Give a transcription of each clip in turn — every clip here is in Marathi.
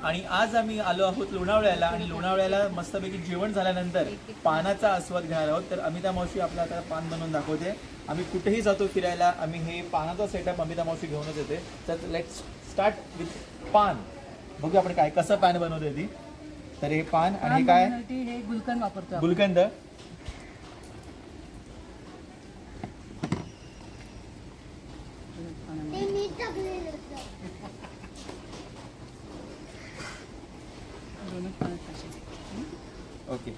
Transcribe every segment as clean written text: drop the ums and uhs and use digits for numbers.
आणि आज आम्ही आलो आहोत लोणावळ्याला आणि लोणावळ्याला मस्तपैकी जेवण झाल्यानंतर पानाचा आस्वाद घेणार आहोत. तर अमिता मावशी आपल्याला आता पान बनवून दाखवते. आम्ही कुठेही जातो फिरायला आम्ही हे पानाचा सेटअप अमिता मावशी घेऊनच येते. तर लेट्स स्टार्ट विथ पान. बघू आपण काय कसं पान बनवते ती. तर हे पान आणि हे काय हे गुलकंद वापरतो. गुलकंद ओके.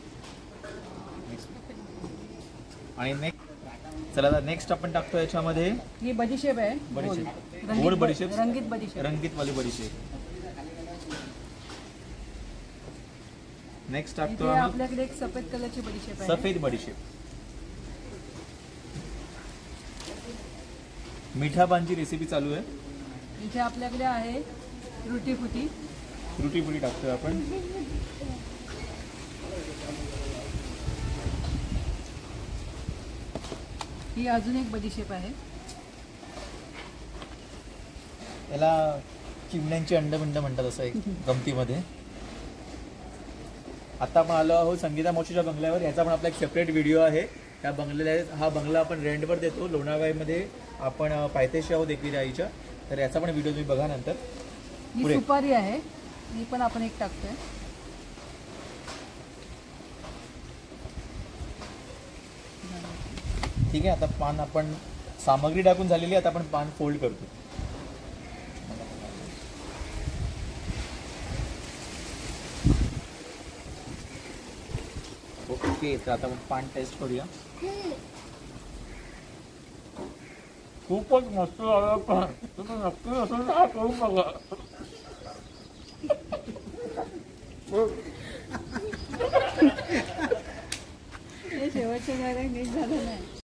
आणि नेक्स्ट चला आता नेक्स्ट आपण टाकतो याच्यामध्ये ही बडीशेप आहे. बडीशेप गोड बडीशेप रंगीत बडीशेप रंगीतवाली बडीशेप. नेक्स्ट टाकतो इथे आपल्याकडे एक सफेद कलरची बडीशेप आहे. सफेद बडीशेप. मिठा पानची रेसिपी चालू आहे. इथे आपल्याकडे आहे रुटी फुटी. रुटी फुटी टाकतोय आपण. ही अजून एक बडीशेप आहे. याला चिमण्यांची अंडबिंड म्हणतात असं एक गमतीमध्ये. आता आपण आलो आहोत संगीता मावशीच्या बंगल्यावर. याचा पण आपला एक सेपरेट व्हिडिओ आहे. त्या बंगल्याला हा बंगला आपण रेंटवर देतो. लोणावळ्यामध्ये आपण पायथ्याशी आहोत एकविरा आईच्या. तर याचा पण व्हिडिओ तुम्ही बघा नंतर. ही सुपारी आहे. ही पण आपण एक टाकतोय. ठीक आहे. आता पान आपण सामग्री टाकून झालेली. आता आपण पान फोल्ड करतो. ओके. तर आता आपण पान टेस्ट करूया. खूपच मस्त झालं पान. तुम्ही नक्की असं ना करून बघा. हे शेवटच्या जागा नीट झालं नाही.